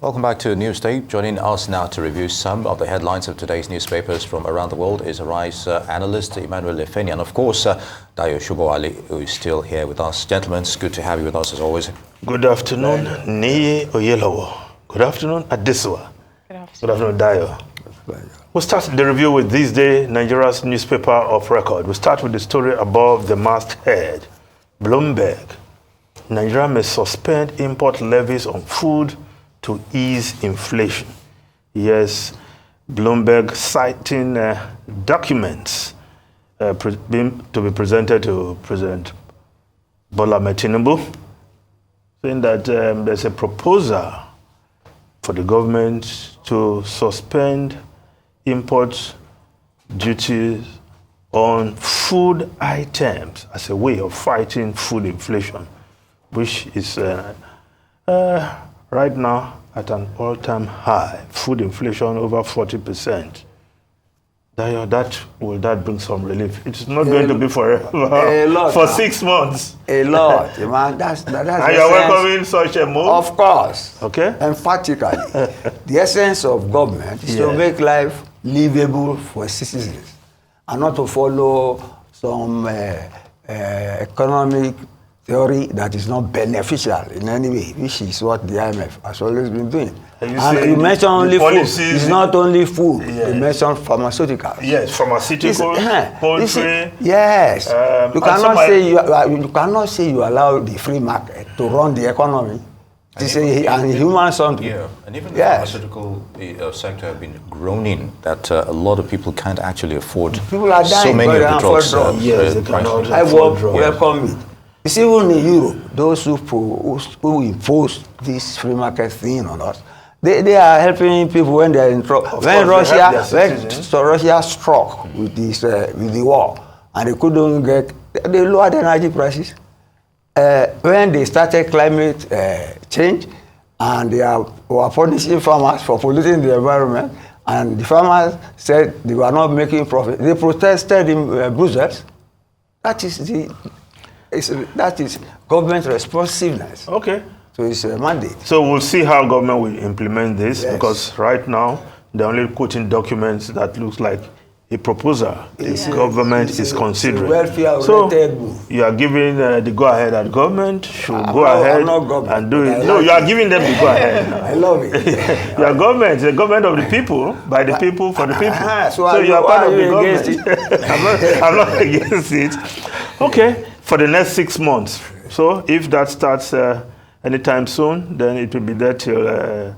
Welcome back to News Day. Joining us now to review some of the headlines of today's newspapers from around the world is Arise analyst Emmanuel Lefeni, and of course, Dayo Shubo-Ali, who is still here with us. Gentlemen, it's good to have you with us as always. Good afternoon, Niye Oyelowo. Good afternoon, Adesua. Good afternoon, Dayo. We'll start the review with this day, Nigeria's newspaper of record. We'll start with the story above the masthead. Bloomberg. Nigeria may suspend import levies on food to ease inflation. Yes, Bloomberg citing documents to be presented to President Bola Ahmed Tinubu, saying that there's a proposal for the government to suspend import duties on food items as a way of fighting food inflation, which is right now at an all-time high. Food inflation over 40%. Will that bring some relief? It's not going to be forever. A lot, for 6 months. A lot, man. That's and you're welcoming such a move? Of course. Okay. Emphatically. The essence of government is to make life livable for citizens and not to follow some economic theory that is not beneficial in any way, which is what the IMF has always been doing. And you mentioned only food. It's not only food. You mentioned pharmaceuticals. Yes, pharmaceuticals, poultry. Yes. You cannot say you allow the free market to run the economy. It's a human something. Yeah, and even the pharmaceutical sector have been groaning that a lot of people can't actually afford people are dying, so many of the drugs. Yes, they cannot afford drugs. Welcome it. It's even in Europe, those who impose this free market thing on us, they are helping people when they are in trouble. When Russia struck with this with the war, and they couldn't they lowered energy prices. When they started climate change, and they were punishing farmers for polluting the environment, and the farmers said they were not making profit, they protested in Brussels. That is government responsiveness. Okay. So it's a mandate. So we'll see how government will implement this, because right now they're only quoting documents that looks like a proposal the government is considering. So you are giving the go-ahead that government should go ahead and do it. No, you are giving them the go-ahead. I love it. Your government, the government of the people, by the people, for the people. So you are part of the government. I'm not against it. Okay, for the next 6 months. So if that starts anytime soon, then it will be there till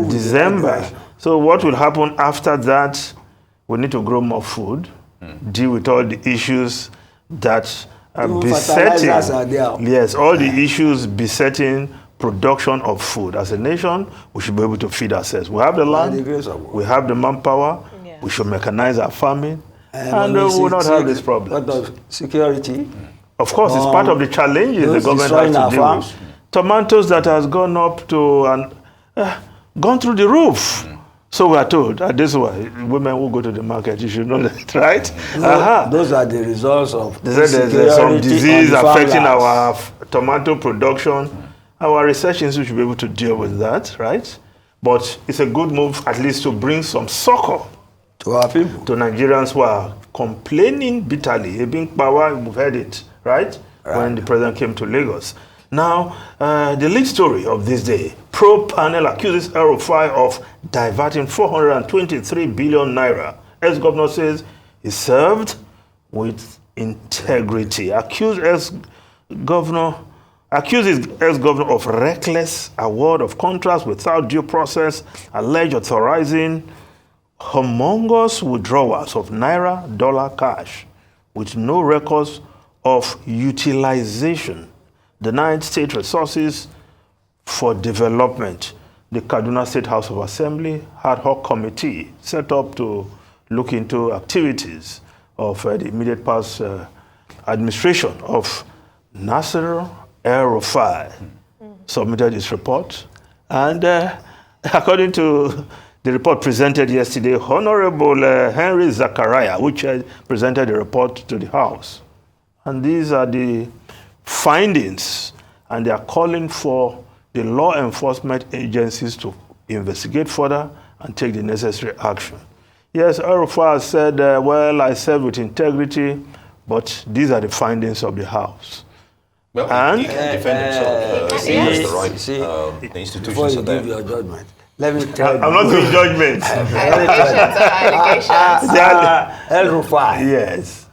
December. So what will happen after that? We need to grow more food, deal with all the issues that are besetting. Yes, all the issues besetting production of food. As a nation, we should be able to feed ourselves. We have the land, we have the manpower, we should mechanize our farming, and we will not have this problem. But of security. Of course, it's part of the challenges the government has to deal with. Tomatoes that has gone up to and gone through the roof. So we are told that this is why women who go to the market, you should know that, right? Those are the results of there's some disease affecting our tomato production. Our research institute should be able to deal with that, right? But it's a good move, at least, to bring some succor to our people, to Nigerians who are complaining bitterly. Being power, we've heard it, right? When the president came to Lagos. Now, the lead story of this day, probe panel accuses El-Rufai of diverting 423 billion naira. Ex-governor says he served with integrity. Accuses ex-governor of reckless award of contracts without due process, alleged authorizing humongous withdrawals of naira, dollar cash with no records of utilization. Denied state resources for development. The Kaduna State House of Assembly ad hoc committee set up to look into activities of the immediate past administration of Nasser El-Rufai. Submitted its report, and according to the report presented yesterday, Honorable Henry Zachariah, which presented the report to the House. And these are the findings, and they are calling for the law enforcement agencies to investigate further and take the necessary action. Yes, El-Rufai said, well, I served with integrity, but these are the findings of the House. Well, and he can defend himself. He has the right. The institutions are there. Before you give your judgment, let me tell you. I'm not doing judgment. El-Rufai Yes.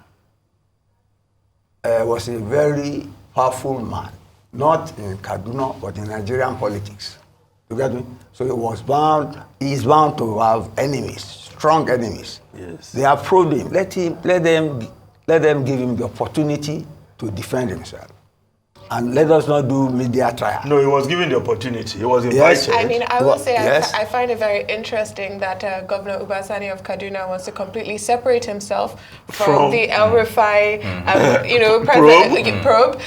Was a very powerful man, not in Kaduna, but in Nigerian politics. You get me? So he's bound to have enemies, strong enemies. Yes. They have probed him. Let them give him the opportunity to defend himself. And let us not do media trial. No, he was given the opportunity. He was invited. Yes. I mean, I will say yes. I find it very interesting that Governor Ubasani of Kaduna wants to completely separate himself from the El-Rufai, probe.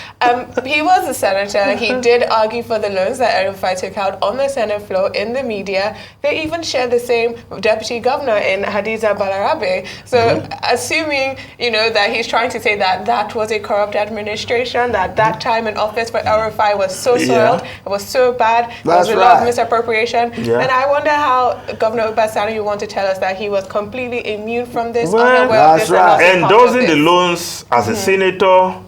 He was a senator. He did argue for the loans that El-Rufai took out on the Senate floor in the media. They even share the same deputy governor in Hadiza Balarabe. So assuming, that he's trying to say that that was a corrupt administration, that time in office for El-Rufai was so soiled, it was so bad, there was a lot of misappropriation. Yeah. And I wonder how Governor Ubasani would want to tell us that he was completely immune from this, unaware of this. Endorsing the loans as a senator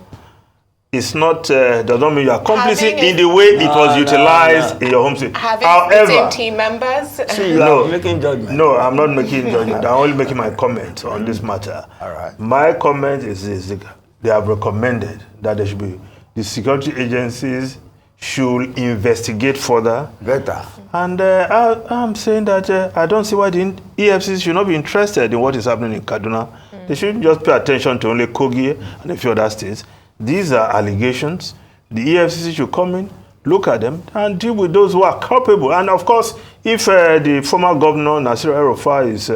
is not, does not mean you are complicit in the way it was utilized in your home state. However, team members. Making judgment. No, I'm not making judgment. I'm only making my comment on this matter. All right. My comment is this: they have recommended that there should be the security agencies should investigate further. Better. And I'm saying that I don't see why the EFCC should not be interested in what is happening in Kaduna. They shouldn't just pay attention to only Kogi and a few other states. These are allegations. The EFCC should come in, look at them, and deal with those who are culpable. And of course, if the former governor, Nasir El-Rufai, is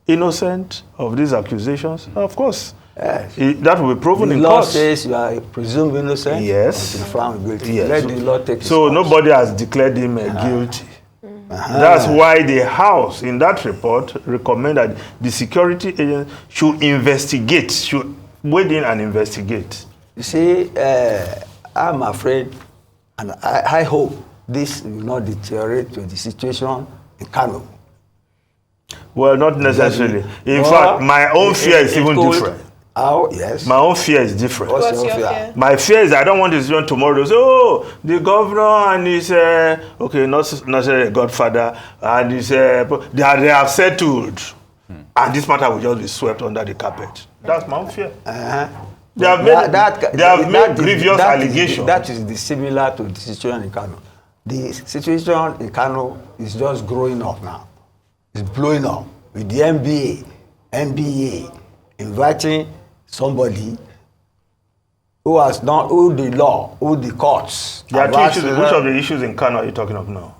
innocent of these accusations, of course, yes. That will be proven in court. The law says you are presumed innocent. Yes. Until found guilty. Yes. Let the law take its So course. nobody has declared him guilty. That's why the House, in that report, recommend that the security agents should investigate, should wade in and investigate. You see, I'm afraid, and I hope this will not deteriorate to the situation in Kano. Well, not necessarily. In fact, my own fear is even different. Oh, yes. My own fear is different. What's your fear? My fear is I don't want this one tomorrow. So, the governor and his, not necessarily a godfather, and his, they have settled. And this matter will just be swept under the carpet. That's my own fear. They have made grievous allegations. That is similar to the situation in Kano. The situation in Kano is just growing up now. It's blowing up with the NBA inviting somebody who has done, who the courts. There are two issues. Which of the issues in Kano are you talking of now?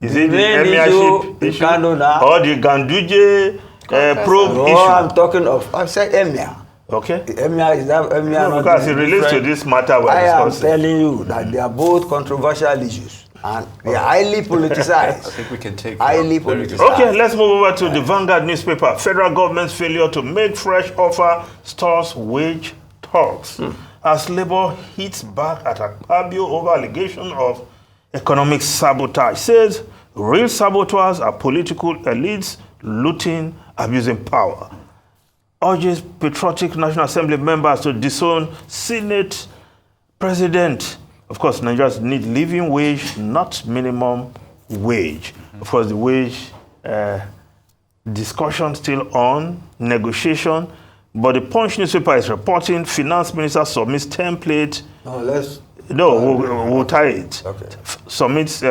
Is it the Emirship issue Kano now, or the Ganduje probe issue? I'm talking of, I said Emir. Okay. Emir is that Emir? No, because it relates to this matter we're discussing. I am telling you that they are both controversial issues. And they are highly politicized. I think we can take highly politicized. Okay, let's move over to the Vanguard newspaper. Federal government's failure to make fresh offer stars wage talks. As Labour hits back at Akpabio over allegation of economic sabotage. Says real saboteurs are political elites looting, abusing power. Urges patriotic National Assembly members to disown Senate President. Of course, Nigerians need living wage, not minimum wage. Of course, the wage discussion still on, negotiation. But the Punch newspaper is reporting Finance Minister submits template. We'll tie it. Okay. Submits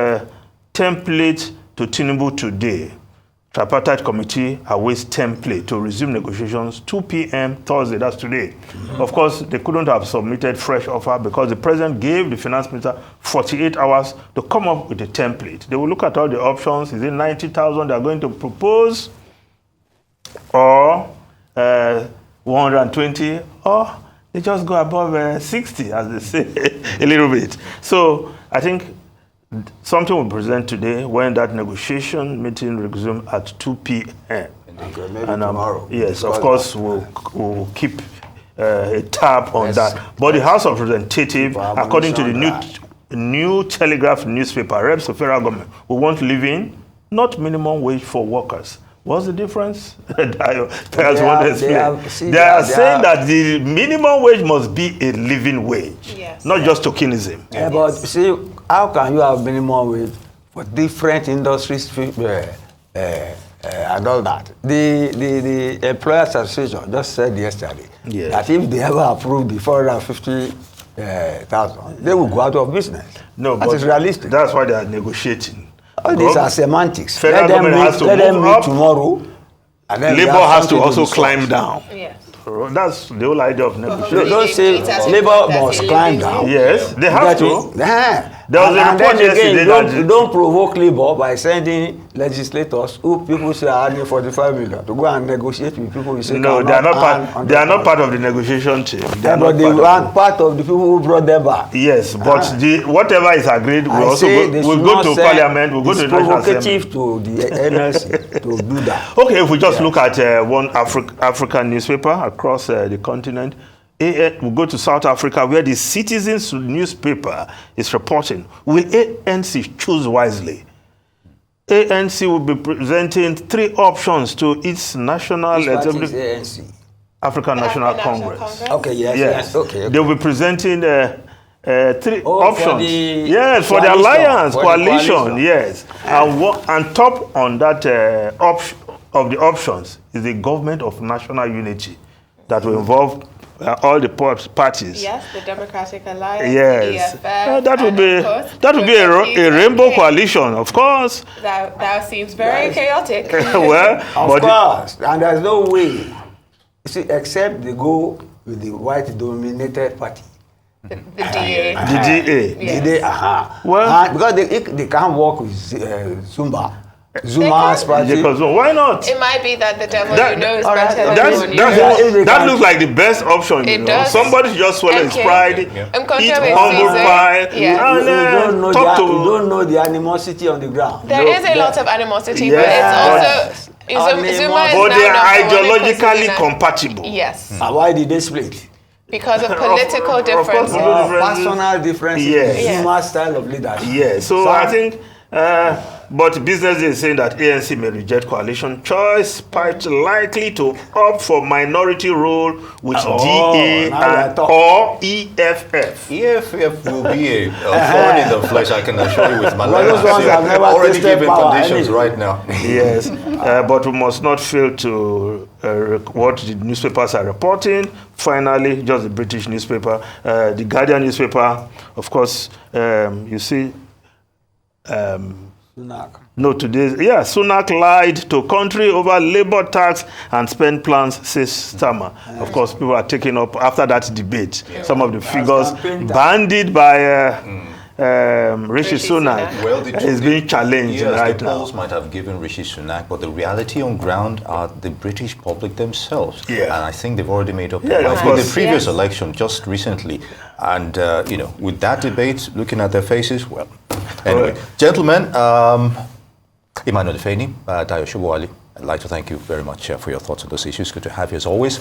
template to Tinubu today. Tripartite committee awaits template to resume negotiations 2 p.m. Thursday, that's today. Of course, they couldn't have submitted fresh offer because the president gave the finance minister 48 hours to come up with a template. They will look at all the options. Is it 90,000 they are going to propose, or 120, or they just go above 60, as they say, a little bit. So I think something will present today when that negotiation meeting resumes at 2 p.m. Okay, maybe and tomorrow. Yes, of course, we'll keep a tab on that. But the House of Representatives, according to the New Telegraph newspaper, reps of federal government, we want living not minimum wage for workers. What's the difference? They are saying that the minimum wage must be a living wage, not just tokenism. Yeah, but see, how can you have minimum wage for different industries and all that? The Employers Association just said yesterday that if they ever approve the 450,000, they will go out of business. No, that is realistic. That's why they are negotiating. All these are semantics. Let them meet tomorrow. And then Labor has to also climb down. Yes. That's the whole idea of negotiation. Don't say Labor must climb down. Yes, they have to. There was a report yesterday that don't provoke Labor by sending legislators who people say are earning 45 million to go and negotiate with people who say no, they are not part. They are not part of the negotiation team. But they are part of the people who brought them back. Yes, but whatever is agreed, we'll go to Parliament. We'll go to the National Assembly. It's provocative to the NLC to do that. Okay, if we just look at one African newspaper across the continent. We'll go to South Africa, where the Citizens newspaper is reporting. Will ANC choose wisely? ANC will be presenting 3 options to its national ANC? African National Congress. Okay, yes. Okay. They will be presenting 3 options. For the alliance, coalition. Yes. And top on that of the options is the government of national unity that will involve all the parties. Yes, the Democratic Alliance. Yes, EFF, that would be a rainbow coalition, of course. That seems very chaotic. Well, of course, and there's no way. You see, except they go with the white-dominated party. The DA. The DA. The DA. Well, because they can't work with Zuma's party. Why not? It might be that the devil knows better than that looks like the best option. Somebody just swallow his pride, eat humble pie, and talk to. You don't know the animosity on the ground. There is a lot of animosity, but it's also Zuma is but they are ideologically compatible. Yes. And why did they split? Because of political differences. Personal differences. Yes. Zuma's style of leadership. Yes. So I think. But business is saying that ANC may reject coalition choice, quite likely to opt for minority rule with DA or EFF. EFF will be a thorn in the flesh, I can assure you, with Malaya. Those ones have never already given conditions anyway. right now. Yes, but we must not fail to what the newspapers are reporting. Finally, just the British newspaper, the Guardian newspaper, of course, you see. Sunak. No, Sunak lied to country over labor tax and spend plans, says Starmer. Of course, people are taking up after that debate. Some of the figures bandied by Rishi Sunak is being challenged right now. The polls might have given Rishi Sunak, but the reality on ground are the British public themselves. And I think they've already made up their minds with the previous election just recently. And, with that debate, looking at their faces, well, anyway. Gentlemen, Emmanuel Ifeni, Dayo Shubuali, I'd like to thank you very much for your thoughts on those issues. Good to have you as always.